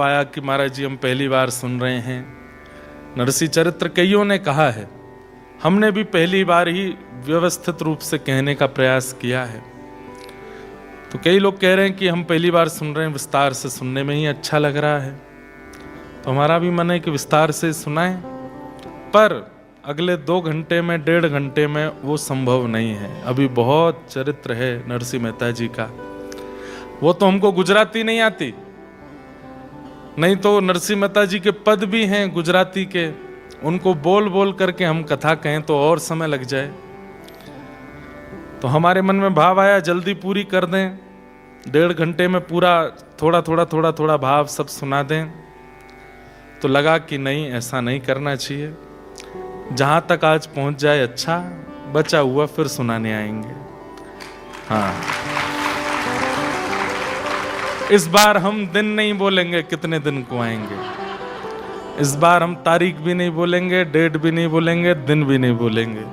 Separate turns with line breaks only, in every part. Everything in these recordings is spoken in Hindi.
आया कि महाराज जी हम पहली बार सुन रहे हैं। नरसी चरित्र कईयों ने कहा है, हमने भी पहली बार ही व्यवस्थित रूप से कहने का प्रयास किया है। तो कई लोग कह रहे हैं कि हम पहली बार सुन रहे हैं, विस्तार से सुनने में ही अच्छा लग रहा है। तो हमारा भी मन है कि विस्तार से सुनाएं, पर अगले 2 घंटे में 1.5 घंटे में वो संभव नहीं है। अभी बहुत चरित्र है नरसी मेहता जी का। वो तो हमको गुजराती नहीं आती, नहीं तो नरसी मेहता जी के पद भी हैं गुजराती के, उनको बोल बोल करके हम कथा कहें तो और समय लग जाए। तो हमारे मन में भाव आया जल्दी पूरी कर दें, 1.5 घंटे में पूरा थोड़ा थोड़ा भाव सब सुना दें। तो लगा कि नहीं, ऐसा नहीं करना चाहिए। जहां तक आज पहुंच जाए अच्छा, बचा हुआ फिर सुनाने आएंगे। हाँ, इस बार हम दिन नहीं बोलेंगे कितने दिन को आएंगे। इस बार हम तारीख भी नहीं बोलेंगे, डेट भी नहीं बोलेंगे, दिन भी नहीं बोलेंगे।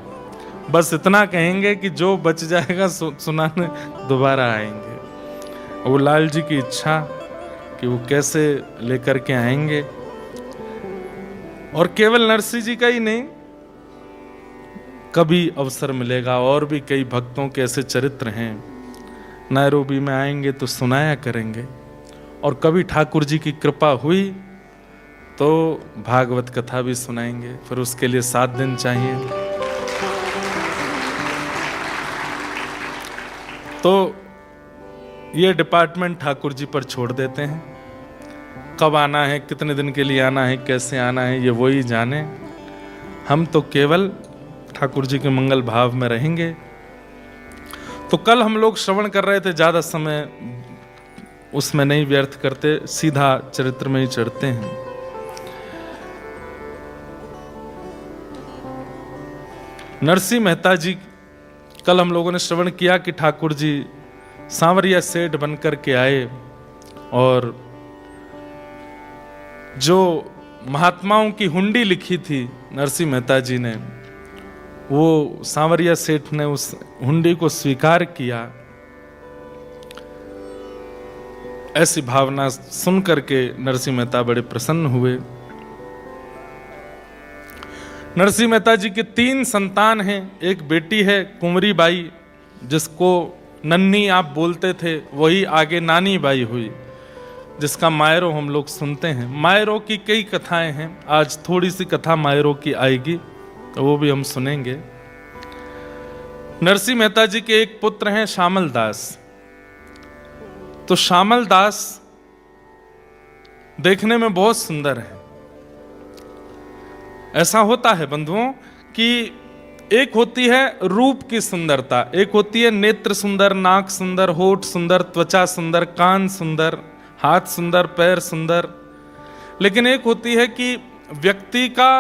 बस इतना कहेंगे कि जो बच जाएगा सुनाने दोबारा आएंगे। वो लाल जी की इच्छा कि वो कैसे लेकर के आएंगे। और केवल नरसी जी का ही नहीं, कभी अवसर मिलेगा और भी कई भक्तों के ऐसे चरित्र हैं, नैरोबी में आएंगे तो सुनाया करेंगे। और कभी ठाकुर जी की कृपा हुई तो भागवत कथा भी सुनाएंगे, फिर उसके लिए 7 दिन चाहिए। तो ये डिपार्टमेंट ठाकुर जी पर छोड़ देते हैं। कब आना है, कितने दिन के लिए आना है, कैसे आना है, ये वही जाने। हम तो केवल ठाकुर जी के मंगल भाव में रहेंगे। तो कल हम लोग श्रवण कर रहे थे, ज्यादा समय उसमें नहीं व्यर्थ करते, सीधा चरित्र में ही चढ़ते हैं। नरसी मेहता जी, कल हम लोगों ने श्रवण किया कि ठाकुर जी सांवरिया सेठ बनकर के आए और जो महात्माओं की हुंडी लिखी थी नरसी मेहता जी ने, वो सांवरिया सेठ ने उस हुंडी को स्वीकार किया। ऐसी भावना सुन करके नरसी मेहता बड़े प्रसन्न हुए। नरसी मेहता जी के 3 संतान हैं। एक बेटी है कुंवरी बाई, जिसको नन्ही आप बोलते थे, वही आगे नानी बाई हुई, जिसका मायरो हम लोग सुनते हैं। मायरो की कई कथाएं हैं, आज थोड़ी सी कथा मायरो की आएगी तो वो भी हम सुनेंगे। नरसी मेहता जी के एक पुत्र हैं श्यामल दास। तो श्यामल दास देखने में बहुत सुंदर है। ऐसा होता है बंधुओं कि एक होती है रूप की सुंदरता, एक होती है नेत्र सुंदर, नाक सुंदर, होठ सुंदर, त्वचा सुंदर, कान सुंदर, हाथ सुंदर, पैर सुंदर। लेकिन एक होती है कि व्यक्ति का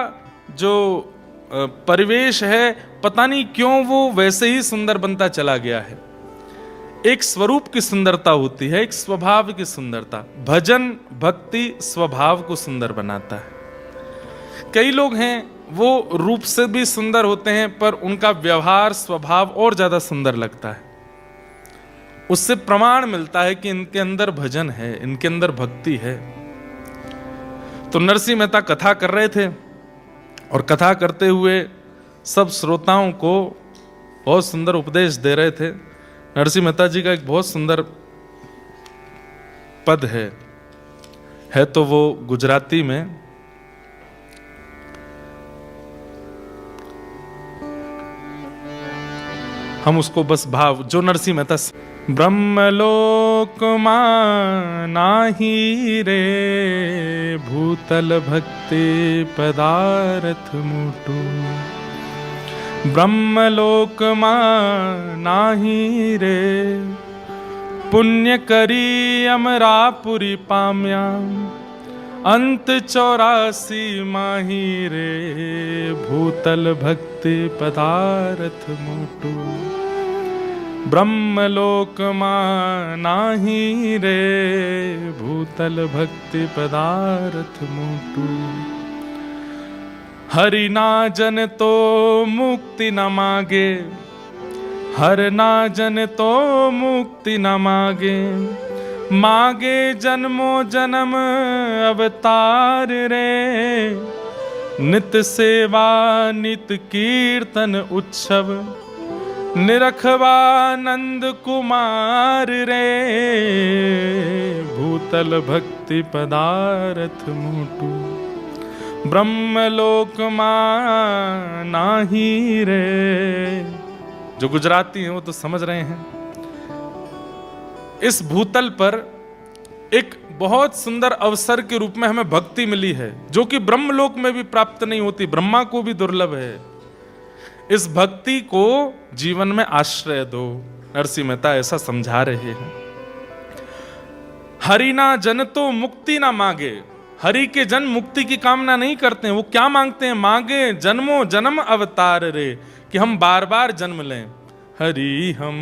जो परिवेश है, पता नहीं क्यों वो वैसे ही सुंदर बनता चला गया है। एक स्वरूप की सुंदरता होती है, एक स्वभाव की सुंदरता। भजन भक्ति स्वभाव को सुंदर बनाता है। कई लोग हैं वो रूप से भी सुंदर होते हैं, पर उनका व्यवहार स्वभाव और ज्यादा सुंदर लगता है। उससे प्रमाण मिलता है कि इनके अंदर भजन है, इनके अंदर भक्ति है। तो नरसी मेहता कथा कर रहे थे और कथा करते हुए सब श्रोताओं को बहुत सुंदर उपदेश दे रहे थे। नरसी मेहता जी का एक बहुत सुंदर पद है तो वो गुजराती में। हम उसको बस भाव जो नरसी मेहता, ब्रह्मलोक मां नाही रे, भूतल भक्ति पदार्थ मुटु। ब्रह्मलोक मां नाही रे, पुण्य करी अमरापुरी पाम्या, अंत 84 माही रे, भूतल भक्ति पदार्थ मुटु। ब्रह्मलोक मां नाही रे, भूतल भक्ति पदार्थ मुटु। हरि ना जन तो मुक्ति न मागे, हर ना जन तो मुक्ति न मागे, मागे जन्मो जन्म अवतार रे, नित सेवा नित कीर्तन उत्सव, निरखवा नंद कुमार रे, भूतल भक्ति पदारथ मोटू, ब्रह्मलोक मां नाही रे। जो गुजराती हैं वो तो समझ रहे हैं। इस भूतल पर एक बहुत सुंदर अवसर के रूप में हमें भक्ति मिली है, जो कि ब्रह्मलोक में भी प्राप्त नहीं होती, ब्रह्मा को भी दुर्लभ है। इस भक्ति को जीवन में आश्रय दो। नरसिंह मेहता ऐसा समझा रहे हैं। हरि ना जन तो मुक्ति ना मांगे। हरि के जन मुक्ति की कामना नहीं करते हैं। वो क्या मांगते हैं? मांगे जन्मों जन्म अवतार रे, कि हम बार बार जन्म लें। हरि हम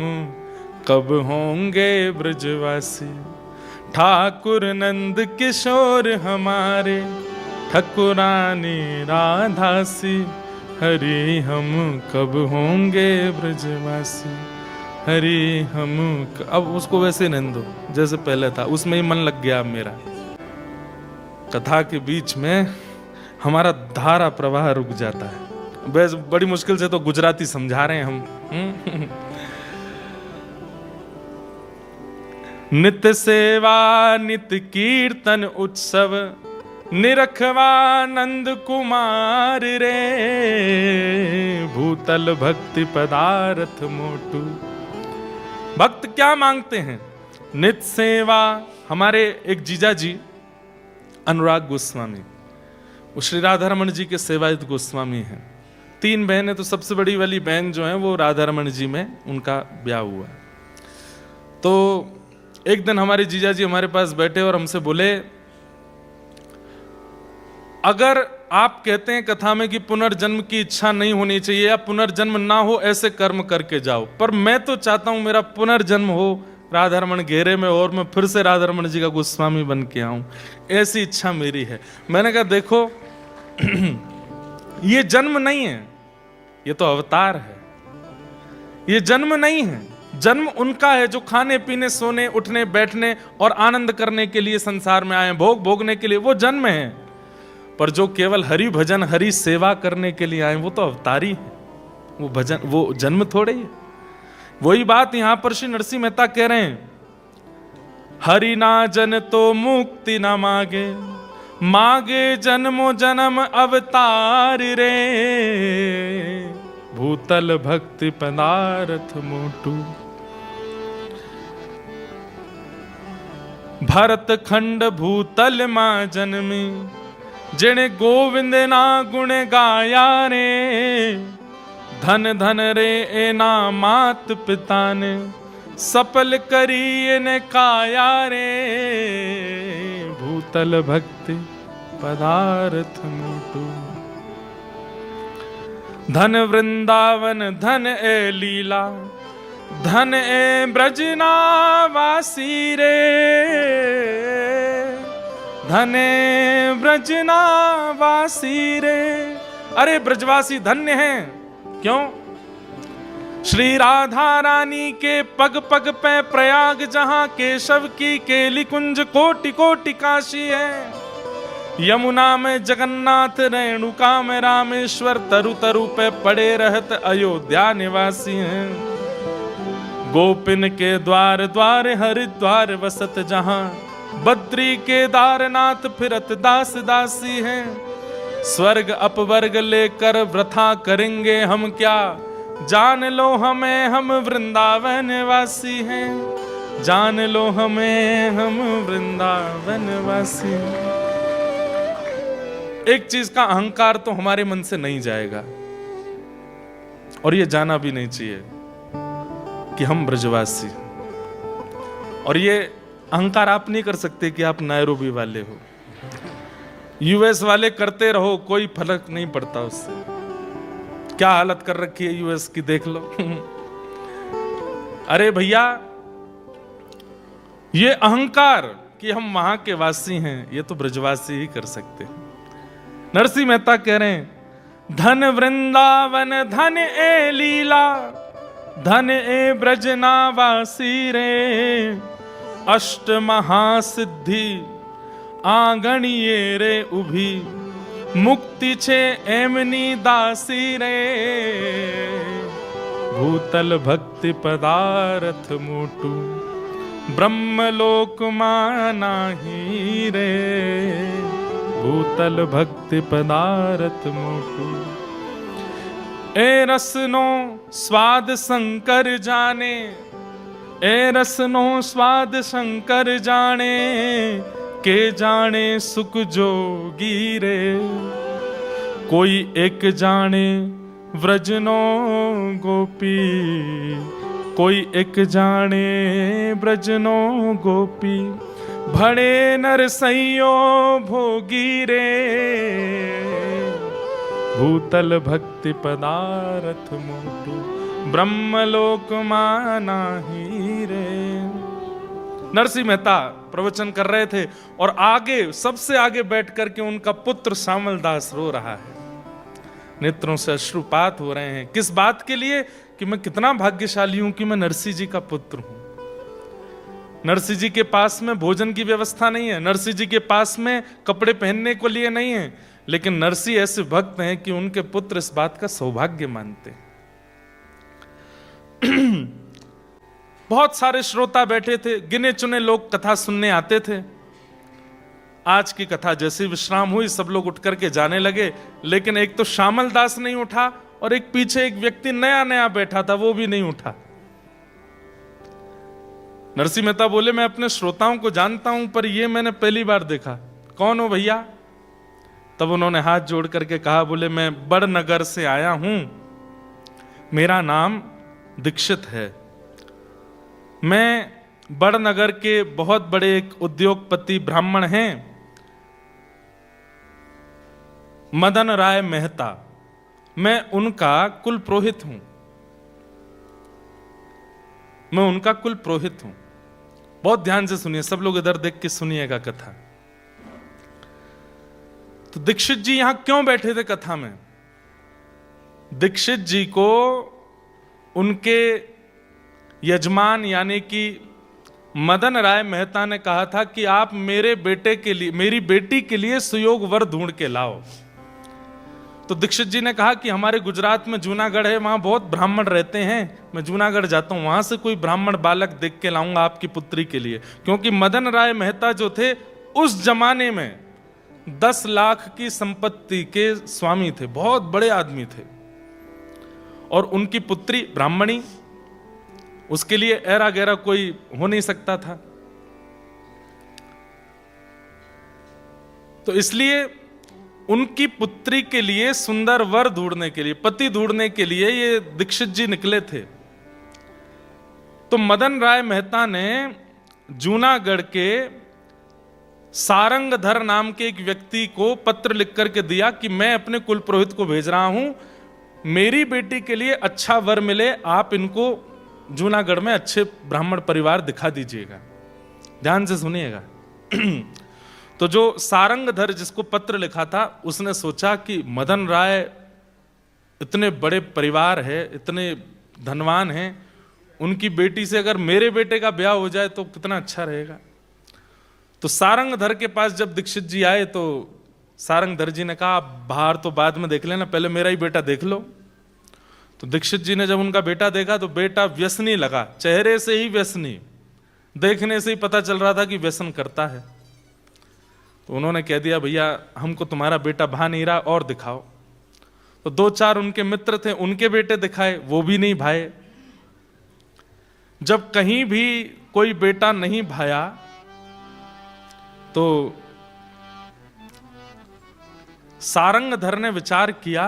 कब होंगे ब्रजवासी, ठाकुर नंद किशोर हमारे, ठकुरानी राधासी, हरि हम कब होंगे ब्रजवासी, हरि हम अब उसको वैसे नहीं दो जैसे पहले था, उसमें ही मन लग गया मेरा। कथा के बीच में हमारा धारा प्रवाह रुक जाता है। बस बड़ी मुश्किल से तो गुजराती समझा रहे हैं हम। नित्य सेवा नित्य कीर्तन उत्सव, निरखवा नंद कुमार रे, भूतल भक्ति पदारथ मोटू। भक्त क्या मांगते हैं? नित्य सेवा। हमारे एक जीजा जी अनुराग गोस्वामी, वो श्री राधारमण जी के सेवायत गोस्वामी हैं। 3 बहनें, तो सबसे बड़ी वाली बहन जो है वो राधारमण जी में उनका ब्याह हुआ। तो एक दिन हमारे जीजा जी हमारे पास बैठे और हमसे बोले, अगर आप कहते हैं कथा में कि पुनर्जन्म की इच्छा नहीं होनी चाहिए या पुनर्जन्म ना हो, ऐसे कर्म करके जाओ, पर मैं तो चाहता हूं मेरा पुनर्जन्म हो राधारमण घेरे में और मैं फिर से राधारमण जी का गोस्वामी बन के आऊं, ऐसी इच्छा मेरी है। मैंने कहा देखो ये जन्म नहीं है, ये तो अवतार है। ये जन्म नहीं है। जन्म उनका है जो खाने पीने सोने उठने बैठने और आनंद करने के लिए संसार में आए, भोग भोगने के लिए, वो जन्म है। पर जो केवल हरि भजन हरि सेवा करने के लिए आए वो तो अवतारी है, वो भजन वो जन्म थोड़े ही है। वही बात यहां पर श्री नरसिंह मेहता कह रहे हैं, हरि ना जन तो मुक्ति ना मांगे, मांगे जन्मो जन्म अवतार रे, भूतल भक्ति पदारथ मोटू। भरत खंड भूतल मां जन्मी, जिने गोविंद ना गुण गाया रे, धन धन रे ए ना मात पिता ने, सफल करी ने काया रे, भूतल भक्ति पदार्थ मोटू। धन वृंदावन धन ए लीला, धन ए ब्रजनावासी रे, धने ब्रजनावासी रे। अरे ब्रजवासी धन्य हैं। क्यों? श्री राधा रानी के पग पग पे प्रयाग, जहां केशव की केली कुंज कोटि कोटि काशी है। यमुना में जगन्नाथ, रेणुका में रामेश्वर, तरु तरु पे पड़े रहत अयोध्या निवासी हैं। गोपिन के द्वार द्वार हरिद्वार वसत, जहां बद्री केदारनाथ फिरत दास दासी हैं। स्वर्ग अपवर्ग लेकर वृथा करेंगे हम क्या, जान लो हमें हम वृंदावन वासी हैं, जान लो हमें हम वृंदावन वासी। एक चीज का अहंकार तो हमारे मन से नहीं जाएगा, और ये जाना भी नहीं चाहिए कि हम ब्रजवासी। और ये अहंकार आप नहीं कर सकते कि आप नैरोबी वाले हो। यूएस वाले करते रहो, कोई फर्क नहीं पड़ता उससे। क्या हालत कर रखी है यूएस की देख लो। अरे भैया, ये अहंकार कि हम वहां के वासी हैं, ये तो ब्रजवासी ही कर सकते हैं। नरसिंह मेहता कह रहे हैं, धन वृंदावन धन ए लीला, धन ए ब्रजनावासी रे, अष्ट महासिद्धि आंगणिये रे उभी, मुक्ति छे एमनी दासी रे, भूतल भक्ति पदार्थ मोटू, ब्रह्मलोक मानाही रे, भूतल भक्ति पदार्थ मोटू। ए रसनो स्वाद शंकर जाने, ए रसनो स्वाद शंकर जाने, के जाने सुख जोगी रे, कोई एक जाने व्रजनो गोपी, कोई एक जाने व्रजनो गोपी, भड़े नरसैयो भोगी रे, भूतल भक्ति पदार्थ मोटू, ब्रह्मलोक मानाही रे। नरसिंह मेहता प्रवचन कर रहे थे और आगे सबसे आगे बैठ करके उनका पुत्र श्यामल दास रो रहा है, नेत्रों से अश्रुपात हो रहे हैं। किस बात के लिए? कि मैं कितना भाग्यशाली हूं कि मैं नरसिंह जी का पुत्र हूं। नरसिंह जी के पास में भोजन की व्यवस्था नहीं है, नरसिंह जी के पास में कपड़े पहनने को लिए नहीं है, लेकिन नरसिंह ऐसे भक्त हैं कि उनके पुत्र इस बात का सौभाग्य मानते हैं। बहुत सारे श्रोता बैठे थे, गिने चुने लोग कथा सुनने आते थे। आज की कथा जैसी विश्राम हुई सब लोग उठ करके जाने लगे, लेकिन एक तो श्यामल दास नहीं उठा और एक पीछे एक व्यक्ति नया नया बैठा था, वो भी नहीं उठा। नरसिंह मेहता बोले, मैं अपने श्रोताओं को जानता हूं पर ये मैंने पहली बार देखा, कौन हो भैया? तब उन्होंने हाथ जोड़ करके कहा, बोले मैं बड़नगर से आया हूं, मेरा नाम दीक्षित है। मैं बड़नगर के बहुत बड़े एक उद्योगपति ब्राह्मण हैं, मदन राय मेहता, मैं उनका कुल पुरोहित हूं, मैं उनका कुल पुरोहित हूं। बहुत ध्यान से सुनिए, सब लोग इधर देख के सुनिएगा कथा। तो दीक्षित जी यहां क्यों बैठे थे कथा में? दीक्षित जी को उनके यजमान यानी कि मदन राय मेहता ने कहा था कि आप मेरे बेटे के लिए, मेरी बेटी के लिए सुयोग वर ढूंढ के लाओ। तो दीक्षित जी ने कहा कि हमारे गुजरात में जूनागढ़ है, वहां बहुत ब्राह्मण रहते हैं, मैं जूनागढ़ जाता हूं, वहां से कोई ब्राह्मण बालक देख के लाऊंगा आपकी पुत्री के लिए। क्योंकि मदन राय मेहता जो थे उस जमाने में 10 लाख की संपत्ति के स्वामी थे, बहुत बड़े आदमी थे, और उनकी पुत्री ब्राह्मणी, उसके लिए ऐरा गैरा कोई हो नहीं सकता था। तो इसलिए उनकी पुत्री के लिए सुंदर वर ढूंढने के लिए, पति ढूंढने के लिए ये दीक्षित जी निकले थे। तो मदन राय मेहता ने जूनागढ़ के सारंगधर नाम के एक व्यक्ति को पत्र लिख करके दिया कि मैं अपने कुल पुरोहित को भेज रहा हूं, मेरी बेटी के लिए अच्छा वर मिले, आप इनको जूनागढ़ में अच्छे ब्राह्मण परिवार दिखा दीजिएगा। ध्यान से सुनिएगा। तो जो सारंगधर जिसको पत्र लिखा था, उसने सोचा कि मदन राय इतने बड़े परिवार है, इतने धनवान हैं, उनकी बेटी से अगर मेरे बेटे का ब्याह हो जाए तो कितना अच्छा रहेगा। तो सारंगधर के पास जब दीक्षित जी आए तो सारंगधर जी ने कहा, बाहर तो बाद में देख लेना, पहले मेरा ही बेटा देख लो। तो दीक्षित जी ने जब उनका बेटा देखा तो बेटा व्यसनी लगा, चेहरे से ही व्यसनी, देखने से ही पता चल रहा था कि व्यसन करता है। तो उन्होंने कह दिया, भैया हमको तुम्हारा बेटा भा नहीं रहा, और दिखाओ। तो 2-4 उनके मित्र थे, उनके बेटे दिखाए, वो भी नहीं भाए। जब कहीं भी कोई बेटा नहीं भाया तो सारंगधर ने विचार किया,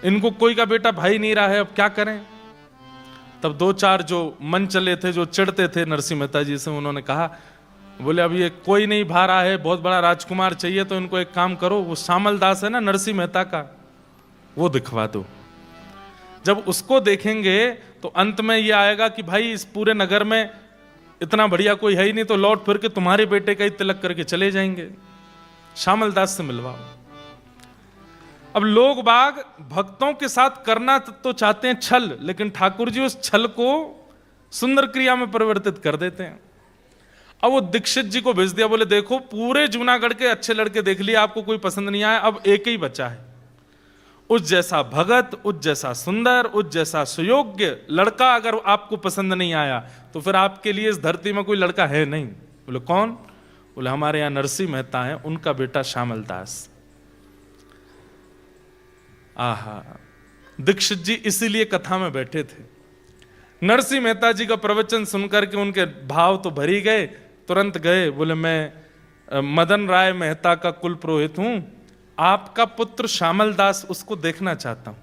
इनको कोई का बेटा भाई नहीं रहा है, अब क्या करें। तब 2-4 जो मन चले थे, जो चिढ़ते थे नरसिंह मेहता जी से, उन्होंने कहा, बोले अब ये कोई नहीं भा रहा है, बहुत बड़ा राजकुमार चाहिए, तो इनको एक काम करो, वो श्यामल दास है ना नरसिंह मेहता का, वो दिखवा दो। जब उसको देखेंगे तो अंत में ये आएगा कि भाई इस पूरे नगर में इतना बढ़िया कोई है ही नहीं, तो लौट फिर के तुम्हारे बेटे का ही तिलक करके चले जाएंगे, श्यामल दास से मिलवाओ। अब लोग बाग भक्तों के साथ करना तो चाहते हैं छल, लेकिन ठाकुर जी उस छल को सुंदर क्रिया में परिवर्तित कर देते हैं। अब वो दीक्षित जी को भेज दिया, बोले देखो पूरे जूनागढ़ के अच्छे लड़के देख लिए, आपको कोई पसंद नहीं आया, अब एक ही बचा है, उस जैसा भगत, उस जैसा सुंदर, उस जैसा सुयोग्य लड़का अगर आपको पसंद नहीं आया तो फिर आपके लिए इस धरती में कोई लड़का है नहीं। बोले कौन? बोले हमारे यहां नरसिंह मेहता है, उनका बेटा श्यामल दास। आहा, दीक्षित जी इसीलिए कथा में बैठे थे। नरसिंह मेहता जी का प्रवचन सुनकर के उनके भाव तो भर ही गए, तुरंत गए, बोले मैं मदन राय मेहता का कुल पुरोहित हूं, आपका पुत्र श्यामल दास उसको देखना चाहता हूं।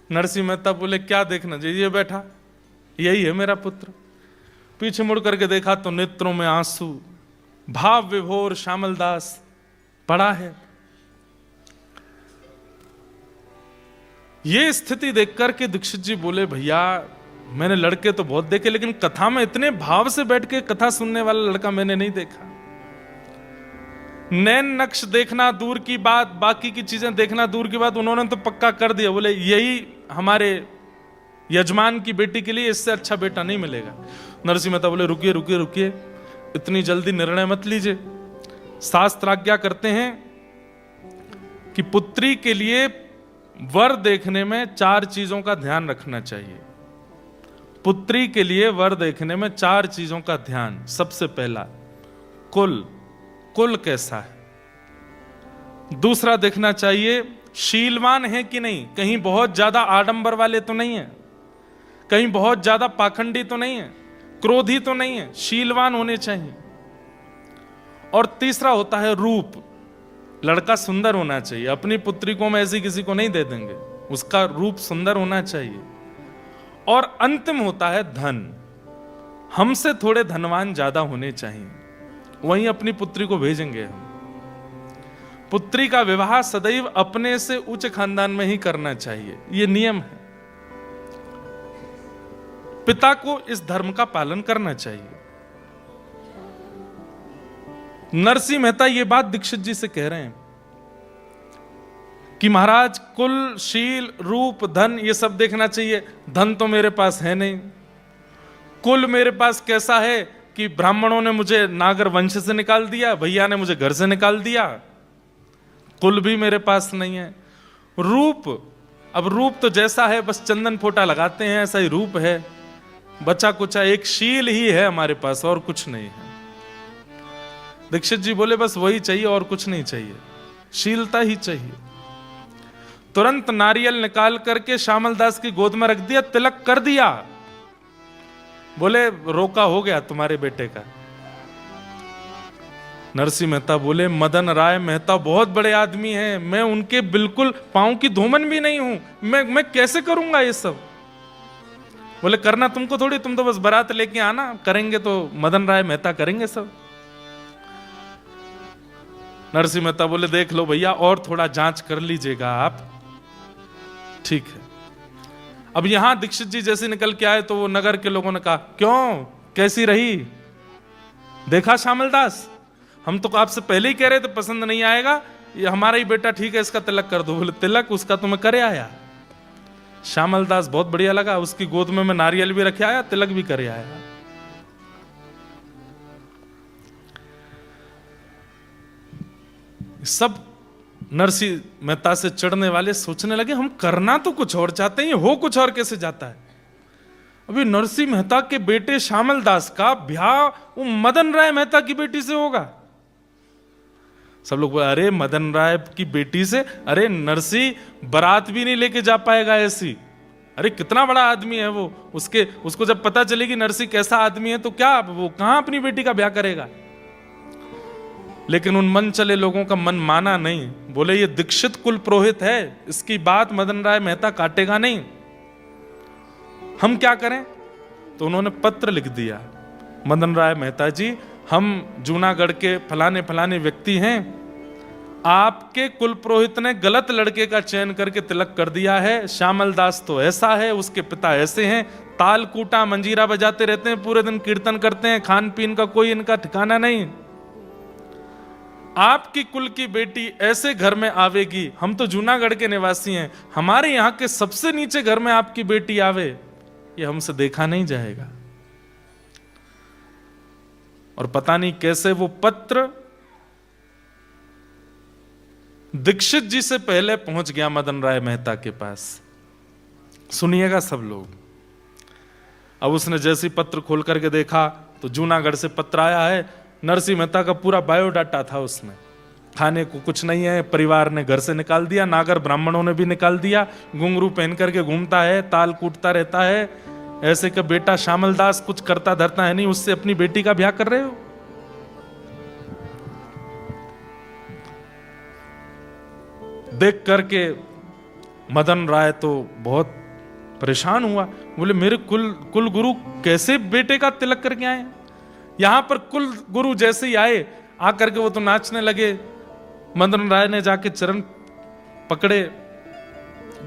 नरसिंह मेहता बोले क्या देखना चाहिए? ये बैठा, यही है मेरा पुत्र। पीछे मुड़ करके देखा तो नेत्रों में आंसू, भाव विभोर श्यामल दास पड़ा है। ये स्थिति देख करके दीक्षित जी बोले भैया मैंने लड़के तो बहुत देखे, लेकिन कथा में इतने भाव से बैठ के कथा सुनने वाला लड़का मैंने नहीं देखा। नैन नक्श देखना दूर की बात, बाकी की चीजें देखना दूर की बात, उन्होंने तो पक्का कर दिया, बोले यही हमारे यजमान की बेटी के लिए, इससे अच्छा बेटा नहीं मिलेगा। नरसिंह मेहता बोले रुकिए रुकिए रुकिए, इतनी जल्दी निर्णय मत लीजिए। शास्त्र आज्ञा करते हैं कि पुत्री के लिए वर देखने में 4 चीजों का ध्यान रखना चाहिए। पुत्री के लिए वर देखने में 4 चीजों का ध्यान। सबसे पहला कुल, कुल कैसा है। दूसरा देखना चाहिए शीलवान है कि नहीं, कहीं बहुत ज्यादा आडंबर वाले तो नहीं है, कहीं बहुत ज्यादा पाखंडी तो नहीं है, क्रोधी तो नहीं है, शीलवान होने चाहिए। और तीसरा होता है रूप, लड़का सुंदर होना चाहिए। अपनी पुत्री को हम ऐसी किसी को नहीं दे देंगे, उसका रूप सुंदर होना चाहिए। और अंतिम होता है धन, हमसे थोड़े धनवान ज्यादा होने चाहिए, वहीं अपनी पुत्री को भेजेंगे हम। पुत्री का विवाह सदैव अपने से उच्च खानदान में ही करना चाहिए, यह नियम है। पिता को इस धर्म का पालन करना चाहिए। नरसिंह मेहता ये बात दीक्षित जी से कह रहे हैं कि महाराज कुल, शील, रूप, धन ये सब देखना चाहिए। धन तो मेरे पास है नहीं। कुल मेरे पास कैसा है कि ब्राह्मणों ने मुझे नागर वंश से निकाल दिया, भैया ने मुझे घर से निकाल दिया, कुल भी मेरे पास नहीं है। रूप, अब रूप तो जैसा है बस चंदन फोटा लगाते हैं ऐसा ही रूप है, बचा कुचा एक शील ही है हमारे पास, और कुछ नहीं है। दीक्षित जी बोले बस वही चाहिए और कुछ नहीं चाहिए, शीलता ही चाहिए। तुरंत नारियल निकाल करके श्यामल दास की गोद में रख दिया, तिलक कर दिया। बोले रोका हो गया तुम्हारे बेटे का। नरसिंह मेहता बोले मदन राय मेहता बहुत बड़े आदमी हैं, मैं उनके बिल्कुल पांव की धूमन भी नहीं हूं, मैं कैसे करूंगा ये सब। बोले करना तुमको थोड़ी, तुम तो बस बारात लेके आना, करेंगे तो मदन राय मेहता करेंगे सब। नरसिंह मेहता बोले देख लो भैया और थोड़ा जांच कर लीजिएगा आप, ठीक है। अब यहां दीक्षित जी जैसे निकल के आए तो वो नगर के लोगों ने कहा क्यों, कैसी रही, देखा श्यामल दास, हम तो आपसे पहले ही कह रहे थे पसंद नहीं आएगा, ये हमारा ही बेटा ठीक है, इसका तिलक कर दो। बोले तिलक उसका तो मैं करे आया। श्यामल दास बहुत बढ़िया लगा, उसकी गोद में मैं नारियल भी रखे आया, तिलक भी करे आया। सब नरसिंह मेहता से चढ़ने वाले सोचने लगे हम करना तो कुछ और चाहते हैं, हो कुछ और कैसे जाता है। अभी नरसिंह मेहता के बेटे श्यामल दास का ब्याह वो मदन राय मेहता की बेटी से होगा। सब लोग बोले अरे मदन राय की बेटी से, अरे नरसिंह बारात भी नहीं लेके जा पाएगा ऐसी, अरे कितना बड़ा आदमी है वो, उसको जब पता चलेगी नरसिंह कैसा आदमी है तो क्या वो कहां अपनी बेटी का ब्याह करेगा। लेकिन उन मन चले लोगों का मन माना नहीं, बोले ये दीक्षित कुल पुरोहित है, इसकी बात मदन राय मेहता काटेगा नहीं, हम क्या करें। तो उन्होंने पत्र लिख दिया, मदन राय मेहता जी हम जूनागढ़ के फलाने फलाने व्यक्ति हैं, आपके कुल पुरोहित ने गलत लड़के का चयन करके तिलक कर दिया है, श्यामल दास तो ऐसा है, उसके पिता ऐसे हैं, ताल कूटा मंजीरा बजाते रहते हैं, पूरे दिन कीर्तन करते हैं, खान पीन का कोई इनका ठिकाना नहीं। आपकी कुल की बेटी ऐसे घर में आवेगी, हम तो जूनागढ़ के निवासी हैं, हमारे यहाँ के सबसे नीचे घर में आपकी बेटी आवे, ये हमसे देखा नहीं जाएगा। और पता नहीं कैसे वो पत्र दीक्षित जी से पहले पहुंच गया मदन राय मेहता के पास। सुनिएगा सब लोग। अब उसने जैसे पत्र खोल करके देखा तो जूनागढ़ से पत्र आया है। नरसिंह मेहता का पूरा बायोडाटा था उसमें। खाने को कुछ नहीं है, परिवार ने घर से निकाल दिया, नागर ब्राह्मणों ने भी निकाल दिया, घुंघरू पहन करके घूमता है, ताल कूटता रहता है, ऐसे का बेटा श्यामल दास कुछ करता धरता है नहीं, उससे अपनी बेटी का ब्याह कर रहे हो। देख करके मदन राय तो बहुत परेशान हुआ। बोले मेरे कुल गुरु कैसे बेटे का तिलक करके आए। यहां पर कुल गुरु जैसे ही आए, आकर के वो तो नाचने लगे। मदन राय ने जाके चरण पकड़े।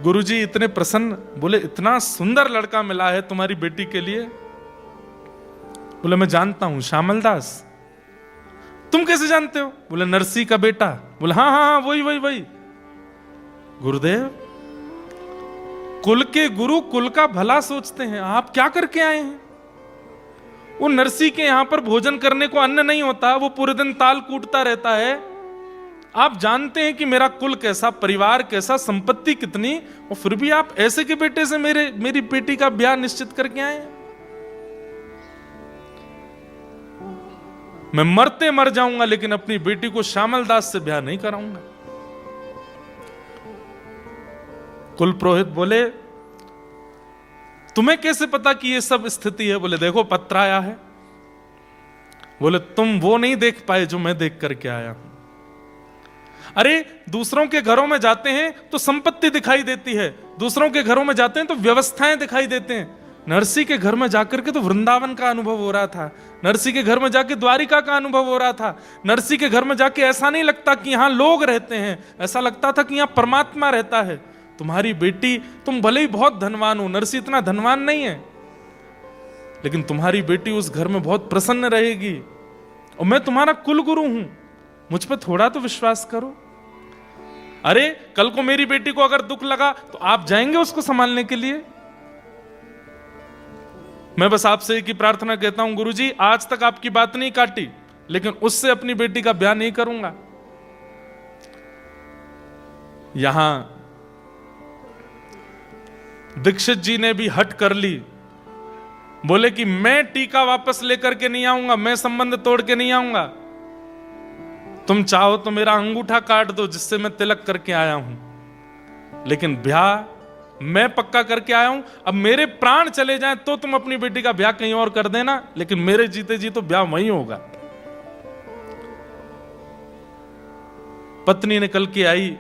गुरुजी इतने प्रसन्न। बोले इतना सुंदर लड़का मिला है तुम्हारी बेटी के लिए। बोले मैं जानता हूं, श्यामल दास। तुम कैसे जानते हो? बोले नरसिंह का बेटा। बोले हाँ हाँ हाँ वही वही वही। गुरुदेव, कुल के गुरु कुल का भला सोचते हैं, आप क्या करके आए हैं? वो नरसिंह के यहां पर भोजन करने को अन्न नहीं होता, वो पूरे दिन ताल कूटता रहता है। आप जानते हैं कि मेरा कुल कैसा, परिवार कैसा, संपत्ति कितनी, और फिर भी आप ऐसे के बेटे से मेरी बेटी का ब्याह निश्चित करके आए हैं। मैं मरते मर जाऊंगा लेकिन अपनी बेटी को श्यामल दास से ब्याह नहीं कराऊंगा। कुल पुरोहित बोले तुम्हें कैसे पता कि ये सब स्थिति है? बोले देखो पत्र आया है। बोले तुम वो नहीं देख पाए जो मैं देख करके आया हूं। अरे दूसरों के घरों में जाते हैं तो संपत्ति दिखाई देती है, दूसरों के घरों में जाते हैं तो व्यवस्थाएं दिखाई देते हैं। नरसिंह के घर में जाकर के तो वृंदावन का अनुभव हो रहा था, नरसिंह के घर में जाके द्वारिका का अनुभव हो रहा था। नरसिंह के घर में जाके ऐसा नहीं लगता कि यहां लोग रहते हैं, ऐसा लगता था कि यहां परमात्मा रहता है। तुम्हारी बेटी, तुम भले ही बहुत धनवान हो, नरसिंह इतना धनवान नहीं है, लेकिन तुम्हारी बेटी उस घर में बहुत प्रसन्न रहेगी। और मैं तुम्हारा कुल गुरु हूं, मुझ पर थोड़ा तो विश्वास करो। अरे कल को मेरी बेटी को अगर दुख लगा तो आप जाएंगे उसको संभालने के लिए? मैं बस आपसे एक ही प्रार्थना कहता हूं, गुरुजी आज तक आपकी बात नहीं काटी, लेकिन उससे अपनी बेटी का ब्याह नहीं करूंगा। यहां दीक्षित जी ने भी हट कर ली। बोले कि मैं टीका वापस लेकर के नहीं आऊंगा, मैं संबंध तोड़ के नहीं आऊंगा। तुम चाहो तो मेरा अंगूठा काट दो जिससे मैं तिलक करके आया हूं, लेकिन ब्याह मैं पक्का करके आया हूं। अब मेरे प्राण चले जाएं तो तुम अपनी बेटी का ब्याह कहीं और कर देना, लेकिन मेरे जीते जी तो ब्याह वहीं होगा। पत्नी निकल के आई,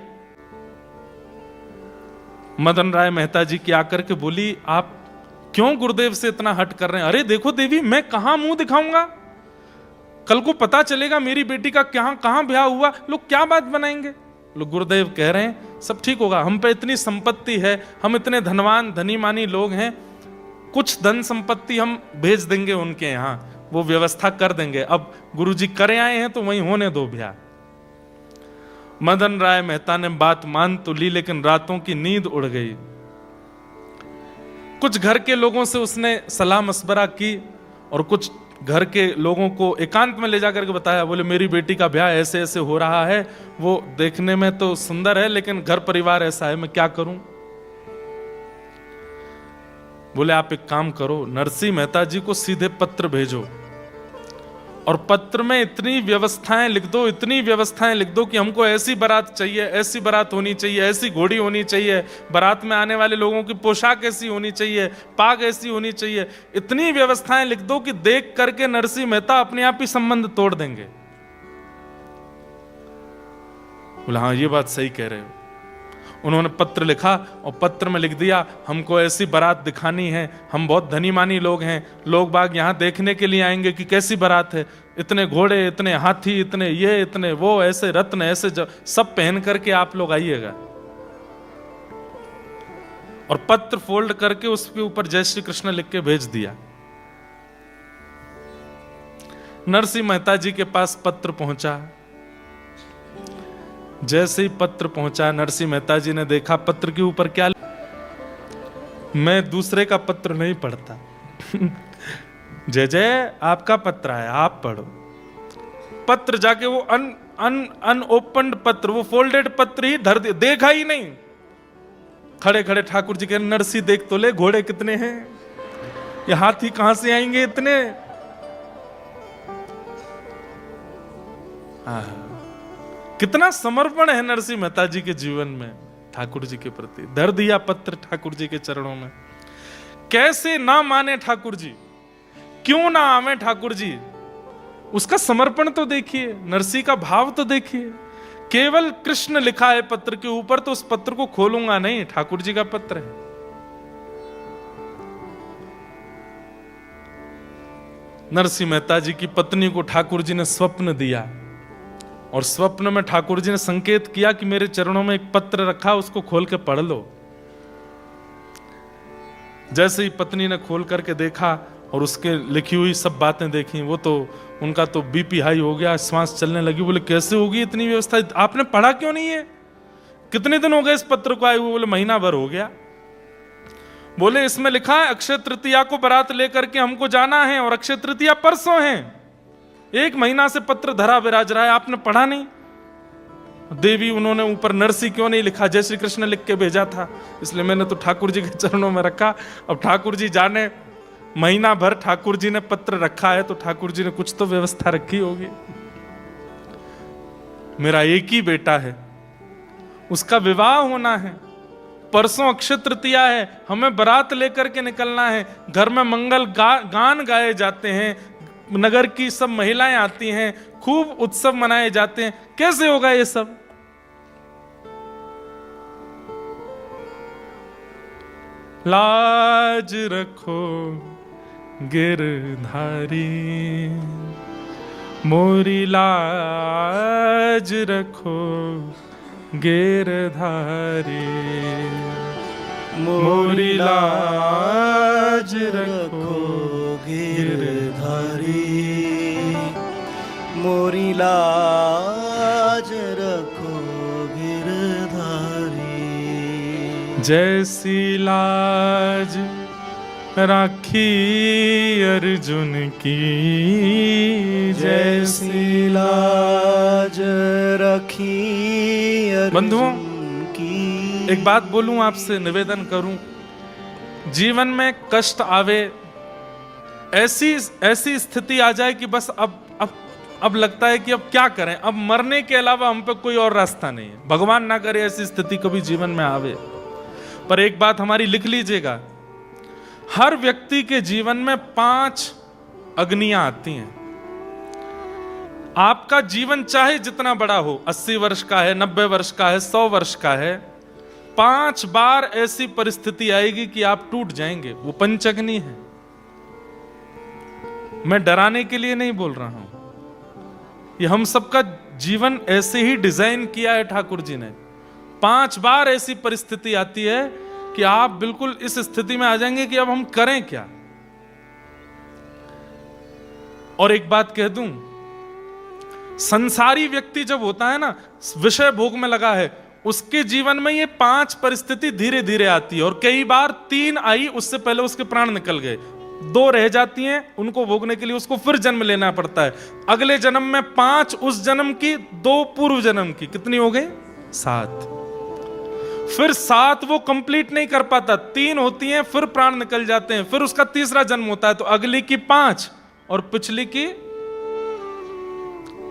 मदन राय मेहता जी की आकर के बोली आप क्यों गुरुदेव से इतना हट कर रहे हैं? अरे देखो देवी, मैं कहां मुंह दिखाऊंगा? कल को पता चलेगा मेरी बेटी का कहां ब्याह हुआ, लोग क्या बात बनाएंगे? लोग गुरुदेव कह रहे हैं सब ठीक होगा, हम पे इतनी संपत्ति है, हम इतने धनवान धनी मानी लोग हैं, कुछ धन संपत्ति हम भेज देंगे उनके यहां, वो व्यवस्था कर देंगे। अब गुरुजी करे आए हैं तो वहीं होने दो ब्याह। मदन राय मेहता ने बात मान तो ली, लेकिन रातों की नींद उड़ गई। कुछ घर के लोगों से उसने सलाह मशवरा की और कुछ घर के लोगों को एकांत में ले जाकर के बताया। बोले मेरी बेटी का ब्याह ऐसे ऐसे हो रहा है, वो देखने में तो सुंदर है लेकिन घर परिवार ऐसा है, मैं क्या करूं? बोले आप एक काम करो, नरसिंह मेहता जी को सीधे पत्र भेजो और पत्र में इतनी व्यवस्थाएं लिख दो, इतनी व्यवस्थाएं लिख दो कि हमको ऐसी बारात चाहिए, ऐसी बारात होनी चाहिए, ऐसी घोड़ी होनी चाहिए, बारात में आने वाले लोगों की पोशाक ऐसी होनी चाहिए, पाग ऐसी होनी चाहिए। इतनी व्यवस्थाएं लिख दो कि देख करके नरसिंह मेहता अपने आप ही संबंध तोड़ देंगे। बोला हाँ ये बात सही कह रहे हो। उन्होंने पत्र लिखा और पत्र में लिख दिया हमको ऐसी बारात दिखानी है, हम बहुत धनी मानी लोग हैं, लोग बाग यहाँ देखने के लिए आएंगे कि कैसी बारात है, इतने घोड़े, इतने हाथी, इतने ये, इतने वो, ऐसे रत्न, ऐसे सब पहन करके आप लोग आइएगा। और पत्र फोल्ड करके उसके ऊपर जय श्री कृष्ण लिख के भेज दिया। नरसिंह मेहता जी के पास पत्र पहुंचा। जैसे ही पत्र पहुंचा, नरसिंह मेहता जी ने देखा पत्र के ऊपर क्या, मैं दूसरे का पत्र नहीं पढ़ता। जय जय, आपका पत्र है, आप पढ़ो। पत्र जाके वो अनओपन्ड पत्र, वो फोल्डेड पत्र ही धर दे, देखा ही नहीं। खड़े खड़े ठाकुर जी के, नरसी देख तो ले, घोड़े कितने हैं, ये हाथी कहां से आएंगे इतने। कितना समर्पण है नरसिंह मेहता जी के जीवन में ठाकुर जी के प्रति। धर दिया पत्र ठाकुर जी के चरणों में। कैसे ना माने ठाकुर जी, क्यों ना आवे ठाकुर जी। उसका समर्पण तो देखिए, नरसी का भाव तो देखिए। केवल कृष्ण लिखा है पत्र के ऊपर, तो उस पत्र को खोलूंगा नहीं, ठाकुर जी का पत्र है। नरसिंह मेहता जी की पत्नी को ठाकुर जी ने स्वप्न दिया, और स्वप्न में ठाकुर जी ने संकेत किया कि मेरे चरणों में एक पत्र रखा, उसको खोल के पढ़ लो। जैसे ही पत्नी ने खोल करके देखा और उसके लिखी हुई सब बातें देखी, वो तो उनका तो बीपी हाई हो गया, श्वास चलने लगी। बोले कैसे होगी इतनी व्यवस्था, आपने पढ़ा क्यों नहीं है, कितने दिन हो गए इस पत्र को आए हुए। बोले महीना भर हो गया। बोले इसमें लिखा है अक्षय तृतीया को बारात लेकर के हमको जाना है, और अक्षय तृतीया परसों है। 1 महीना से पत्र धरा विराज रहा है, आपने पढ़ा नहीं। देवी उन्होंने ऊपर नरसी क्यों नहीं लिखा, जय श्री कृष्ण लिख के भेजा था, इसलिए मैंने तो ठाकुर जी के चरणों में रखा। अब ठाकुर जी जाने, महीना भर ठाकुर जी ने पत्र रखा है, तो ठाकुर जी ने कुछ तो व्यवस्था रखी होगी। मेरा एक ही बेटा है, उसका विवाह होना है, परसों अक्षय तृतीया है, हमें बारात लेकर के निकलना है। घर में मंगल गान गाए जाते हैं, नगर की सब महिलाएं आती हैं, खूब उत्सव मनाए जाते हैं। कैसे होगा ये सब। लाज रखो गिरधारी, मोरी लाज रखो गिरधारी, मोरी लाज रखो गिरधारी,
मोरी लाज रखो गिरधारी।
जैसी लाज राखी अर्जुन की,
जैसी लाज रखी
बंधुओं
की।
एक बात बोलूं आपसे, निवेदन करूं, जीवन में कष्ट आवे, ऐसी स्थिति आ जाए कि बस अब लगता है कि अब क्या करें, अब मरने के अलावा हम पे कोई और रास्ता नहीं है। भगवान ना करे ऐसी स्थिति कभी जीवन में आवे। पर एक बात हमारी लिख लीजिएगा, हर व्यक्ति के जीवन में 5 अग्नियां आती हैं। आपका जीवन चाहे जितना बड़ा हो, 80 वर्ष का है, 90 वर्ष का है, 100 वर्ष का है, 5 बार ऐसी परिस्थिति आएगी कि आप टूट जाएंगे। वो पंचअग्नि है। मैं डराने के लिए नहीं बोल रहा हूं, ये हम सबका जीवन ऐसे ही डिजाइन किया है ठाकुर जी ने। 5 बार ऐसी परिस्थिति आती है कि आप बिल्कुल इस स्थिति में आ जाएंगे कि अब हम करें क्या। और एक बात कह दूं, संसारी व्यक्ति जब होता है ना, विषय भोग में लगा है, उसके जीवन में ये 5 परिस्थिति धीरे धीरे आती है। और कई बार 3 आई, उससे पहले उसके प्राण निकल गए, 2 रह जाती हैं, उनको भोगने के लिए उसको फिर जन्म लेना पड़ता है। अगले जन्म में 5 उस जन्म की, 2 पूर्व जन्म की, कितनी हो गई? 7। फिर 7 वो कंप्लीट नहीं कर पाता, 3 होती हैं, फिर प्राण निकल जाते हैं, फिर उसका तीसरा जन्म होता है, तो अगली की 5 और पिछली की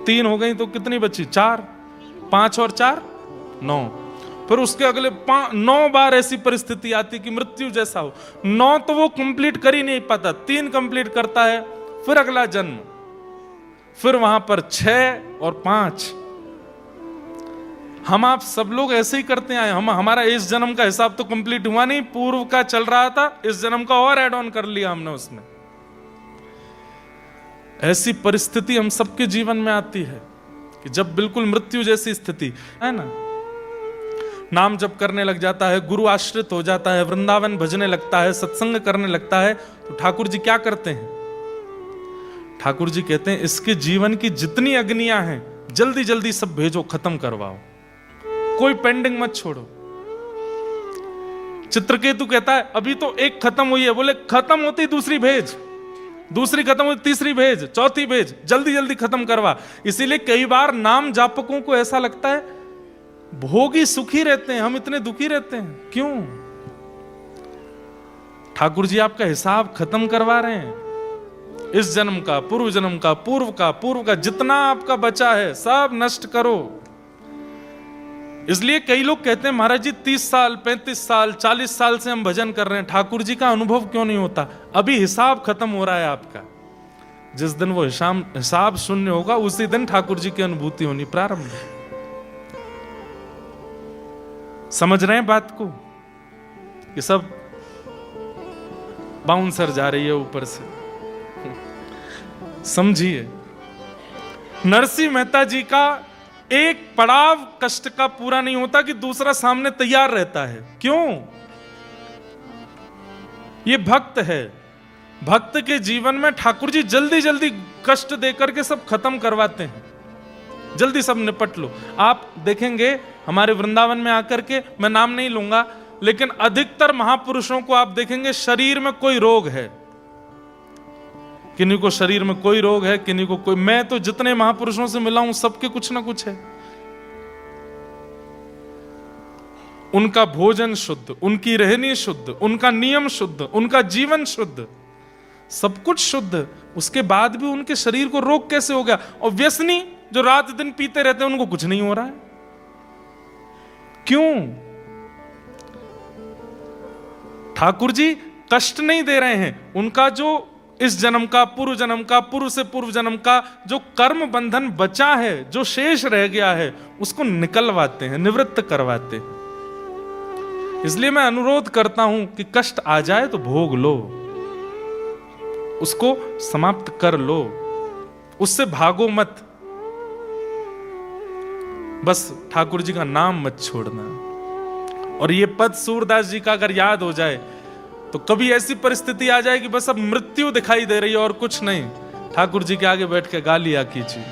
3 हो गई, तो कितनी बची? 4। 5 और 4 9। फिर उसके अगले 9 बार ऐसी परिस्थिति आती कि मृत्यु जैसा हो। 9 तो वो कंप्लीट कर ही नहीं पाता, 3 कंप्लीट करता है, फिर अगला जन्म, फिर वहां पर 6 और 5। हम आप सब लोग ऐसे ही करते आए। हमारा इस जन्म का हिसाब तो कंप्लीट हुआ नहीं, पूर्व का चल रहा था, इस जन्म का और ऐड ऑन कर लिया हमने उसमें। ऐसी परिस्थिति हम सबके जीवन में आती है कि जब बिल्कुल मृत्यु जैसी स्थिति है ना, नाम जप करने लग जाता है, गुरु आश्रित हो जाता है, वृंदावन भजने लगता है, सत्संग करने लगता है, तो ठाकुर जी क्या करते हैं? ठाकुर जी कहते हैं इसके जीवन की जितनी अग्नियां हैं जल्दी जल्दी सब भेजो, खत्म करवाओ, कोई पेंडिंग मत छोड़ो। चित्रकेतु कहता है अभी तो एक खत्म हुई है, बोले खत्म होती दूसरी भेज, दूसरी खत्म होती तीसरी भेज, चौथी भेज, जल्दी जल्दी खत्म करवा। इसीलिए कई बार नाम जापकों को ऐसा लगता है भोगी सुखी रहते हैं, हम इतने दुखी रहते हैं, क्यों? ठाकुर जी आपका हिसाब खत्म करवा रहे हैं। इस जन्म का, पूर्व जन्म का, पूर्व का जितना आपका बचा है सब नष्ट करो। इसलिए कई लोग कहते हैं महाराज जी 30 साल 35 साल 40 साल से हम भजन कर रहे हैं, ठाकुर जी का अनुभव क्यों नहीं होता? अभी हिसाब खत्म हो रहा है आपका। जिस दिन वो हिसाब शून्य होगा उसी दिन ठाकुर जी की अनुभूति होनी प्रारंभ। समझ रहे हैं बात को? ये सब बाउंसर जा रही है ऊपर से, समझिए। नरसिंह मेहता जी का एक पड़ाव कष्ट का पूरा नहीं होता कि दूसरा सामने तैयार रहता है। क्यों? ये भक्त है। भक्त के जीवन में ठाकुर जी जल्दी जल्दी कष्ट देकर के सब खत्म करवाते हैं, जल्दी सब निपट लो। आप देखेंगे हमारे वृंदावन में आकर के, मैं नाम नहीं लूंगा, लेकिन अधिकतर महापुरुषों को आप देखेंगे शरीर में कोई रोग है, किन्हीं को शरीर में कोई रोग है, किन्हीं को कोई। मैं तो जितने महापुरुषों से मिला हूं सबके कुछ ना कुछ है। उनका भोजन शुद्ध, उनकी रहनी शुद्ध, उनका नियम शुद्ध, उनका जीवन शुद्ध, सब कुछ शुद्ध, उसके बाद भी उनके शरीर को रोग कैसे हो गया? और व्यसनी जो रात दिन पीते रहते हैं उनको कुछ नहीं हो रहा है, क्यों? ठाकुर जी कष्ट नहीं दे रहे हैं। उनका जो इस जन्म का, पूर्व जन्म का, पूर्व से पूर्व जन्म का जो कर्म बंधन बचा है, जो शेष रह गया है, उसको निकलवाते हैं, निवृत्त करवाते हैं। इसलिए मैं अनुरोध करता हूं कि कष्ट आ जाए तो भोग लो, उसको समाप्त कर लो, उससे भागो मत। बस ठाकुर जी का नाम मत छोड़ना। और ये पद सूरदास जी का अगर याद हो जाए तो कभी ऐसी परिस्थिति आ जाए कि बस अब मृत्यु दिखाई दे रही है और कुछ नहीं, ठाकुर जी के आगे बैठ के गा लिया कीजिए।